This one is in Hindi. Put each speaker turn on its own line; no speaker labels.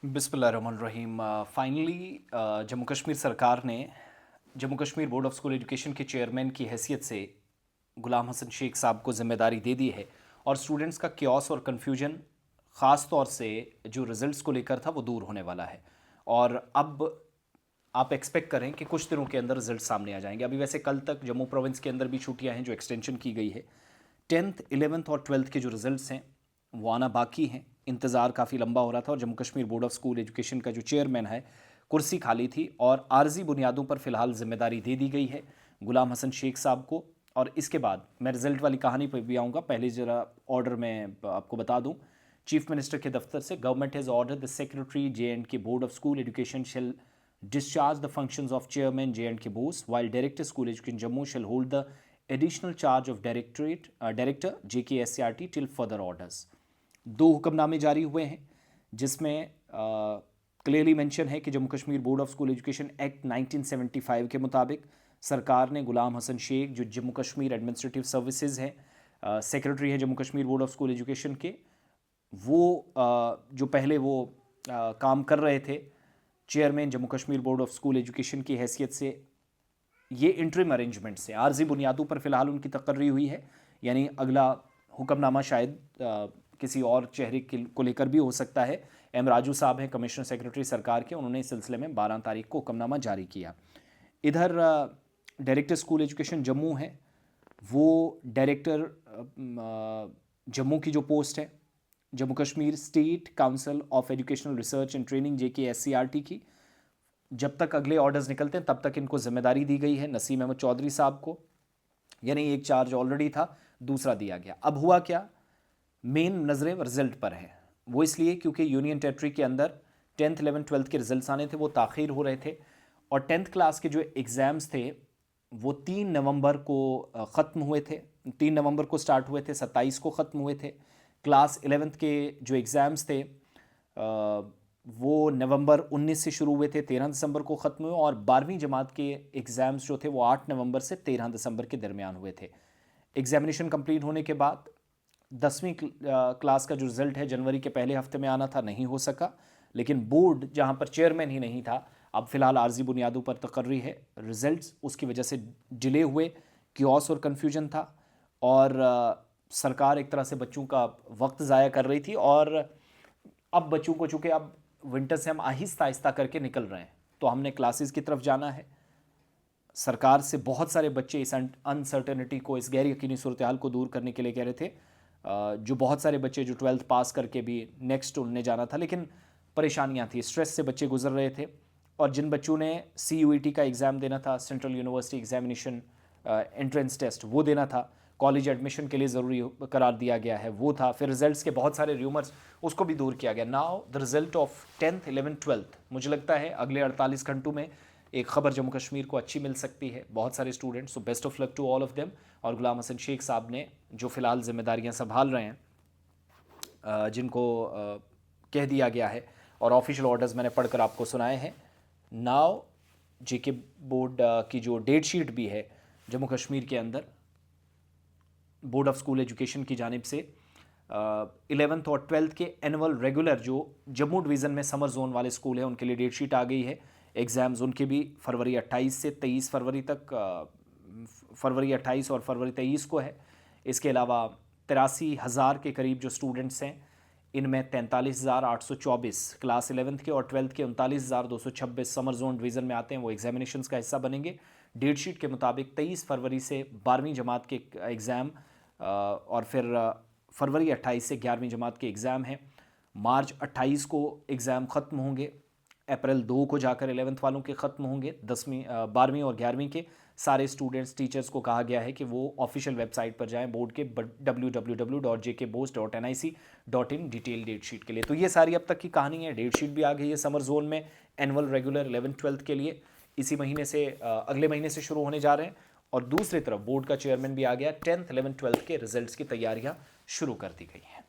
बिस्मिल्लाहिर्रहमानिर्रहीम। फाइनली जम्मू कश्मीर सरकार ने Jammu Kashmir board of school education के चेयरमैन की हैसियत से गुलाम हसन शेख साहब को ज़िम्मेदारी दे दी है और स्टूडेंट्स का क्योस और कन्फ्यूजन ख़ास तौर से जो रिज़ल्ट्स को लेकर था वो दूर होने वाला है। और अब आप एक्सपेक्ट करें कि कुछ दिनों के अंदर रिजल्ट सामने आ जाएंगे। अभी वैसे कल तक जम्मू प्रोविंस के अंदर भी छुट्टियां हैं जो एक्सटेंशन की गई है। 10th 11th और 12th के जो रिजल्ट्स हैं वो आना बाकी हैं। इंतज़ार काफ़ी लंबा हो रहा था और Jammu Kashmir board of school education का जो चेयरमैन है, कुर्सी खाली थी और आर्जी बुनियादों पर फ़िलहाल जिम्मेदारी दे दी गई है गुलाम हसन शेख साहब को। और इसके बाद मैं रिजल्ट वाली कहानी पर भी आऊँगा। पहले ज़रा ऑर्डर में आपको बता दूँ। चीफ मिनिस्टर के दफ्तर से government has order the secretary J&K board of school education shall discharge the functions of chairman J&K Bose, while director school education Jammu shall hold the additional charge of director JKSCRT till further orders। दो हुक्मनामे जारी हुए हैं जिसमें क्लियरली मेंशन है कि Jammu Kashmir board of school education act 1975 के मुताबिक सरकार ने गुलाम हसन शेख जो जम्मू कश्मीर एडमिनिस्ट्रेटिव सर्विसेज हैं, सेक्रेटरी हैं Jammu Kashmir board of school education के, वो जो पहले वो काम कर रहे थे chairman Jammu Kashmir board of school education की हैसियत से, ये इंटरिम अरेंजमेंट से आर्जी बुनियादों पर फ़िलहाल उनकी तकर्री हुई है। यानी अगला हुक्मनामा शायद किसी और चेहरे को लेकर भी हो सकता है। एम राजू साहब हैं कमिश्नर सेक्रेटरी सरकार के, उन्होंने इस सिलसिले में 12 तारीख को हुक्मनामा जारी किया। इधर डायरेक्टर स्कूल एजुकेशन जम्मू है, वो डायरेक्टर जम्मू की जो पोस्ट है Jammu Kashmir state council of educational research and training JKSCRT की, जब तक अगले ऑर्डर्स निकलते हैं तब तक इनको जिम्मेदारी दी गई है नसीम अहमद चौधरी साहब को। यानी एक चार्ज ऑलरेडी था, दूसरा दिया गया। अब हुआ क्या, मेन नज़रें रिजल्ट पर है। वो इसलिए क्योंकि यूनियन टेरिटरी के अंदर 10th 11th 12th के रिजल्ट्स आने थे, वो ताख़ीर हो रहे थे और 10th क्लास के जो एग्ज़ाम्स थे वो 3 नवंबर को ख़त्म हुए थे। 3 नवंबर को स्टार्ट हुए थे, 27 को ख़त्म हुए थे। क्लास 11th के जो एग्ज़ाम्स थे वो नवंबर 19 से शुरू हुए थे, 13 दिसंबर को ख़त्म हुए और 12वीं जमात के एग्ज़ाम्स जो थे वो 8 नवंबर से 13 दिसंबर के दरमियान हुए थे। एग्ज़ामिनेशन कंप्लीट होने के बाद 10वीं क्लास का जो रिज़ल्ट है जनवरी के पहले हफ्ते में आना था, नहीं हो सका। लेकिन बोर्ड जहाँ पर चेयरमैन ही नहीं था, अब फ़िलहाल आर्जी बुनियादों पर तकर्री है रिज़ल्ट्स, उसकी वजह से डिले हुए, क्योस और कन्फ्यूजन था और सरकार एक तरह से बच्चों का वक्त ज़ाया कर रही थी। और अब बच्चों को चूँकि अब विंटर से हम आहिस्ता आहिस्ता करके निकल रहे हैं तो हमने क्लासेस की तरफ जाना है। सरकार से बहुत सारे बच्चे इस अनसर्टेनिटी को, इस गैर यकीनी सूरत हाल को दूर करने के लिए कह रहे थे। जो बहुत सारे बच्चे जो 12th पास करके भी नेक्स्ट उन्हें जाना था, लेकिन परेशानियां थी, स्ट्रेस से बच्चे गुजर रहे थे। और जिन बच्चों ने CUET का एग्ज़ाम देना था, central university examination entrance test, वो देना था, कॉलेज एडमिशन के लिए ज़रूरी करार दिया गया है, वो था। फिर रिजल्ट्स के बहुत सारे र्यूमर्स, उसको भी दूर किया गया। Now the result of 10th 11th 12th, मुझे लगता है अगले 48 घंटों में एक खबर जम्मू कश्मीर को अच्छी मिल सकती है, बहुत सारे students. So best of luck to all of them. और गुलाम हसन शेख साहब ने जो फ़िलहाल जिम्मेदारियां संभाल रहे हैं, जिनको कह दिया गया है और ऑफिशियल ऑर्डर्स मैंने पढ़कर आपको सुनाए हैं। नाउ JK बोर्ड की जो डेट शीट भी है जम्मू कश्मीर के अंदर बोर्ड ऑफ स्कूल एजुकेशन की जानिब से 11th और 12th के एनुअल रेगुलर जो जम्मू डिवीज़न में समर जोन वाले स्कूल हैं उनके लिए डेट शीट आ गई है। एग्ज़ाम्स उनके भी फरवरी 28 से 23 फरवरी तक, फरवरी 28 और फरवरी 23 को है। इसके अलावा 83,000 के करीब जो स्टूडेंट्स हैं, इनमें 43,824 क्लास 11th के और 12th के 39,226 समर जोन डिवीज़न में आते हैं, वो एग्जामिनेशंस का हिस्सा बनेंगे। डेट शीट के मुताबिक 23 फरवरी से 12वीं जमात के एग्ज़ाम और फिर फरवरी 28 से 11वीं जमात के एग्ज़ाम हैं। मार्च 28 को एग्ज़ाम ख़त्म होंगे, अप्रैल 2 को जाकर 11th वालों के ख़त्म होंगे। 12वीं और 11वीं के सारे स्टूडेंट्स, टीचर्स को कहा गया है कि वो ऑफिशियल वेबसाइट पर जाएं बोर्ड के www.jkbost.nic.in डिटेल डेट शीट के लिए। तो ये सारी अब तक की कहानी है। डेट शीट भी आ गई है समर जोन में एनुअल रेगुलर 11th 12th के लिए, इसी महीने से अगले महीने से शुरू होने जा रहे हैं। और दूसरी तरफ बोर्ड का चेयरमैन भी आ गया, 10th 11th 12th के रिजल्ट्स की तैयारियां शुरू कर दी गई हैं।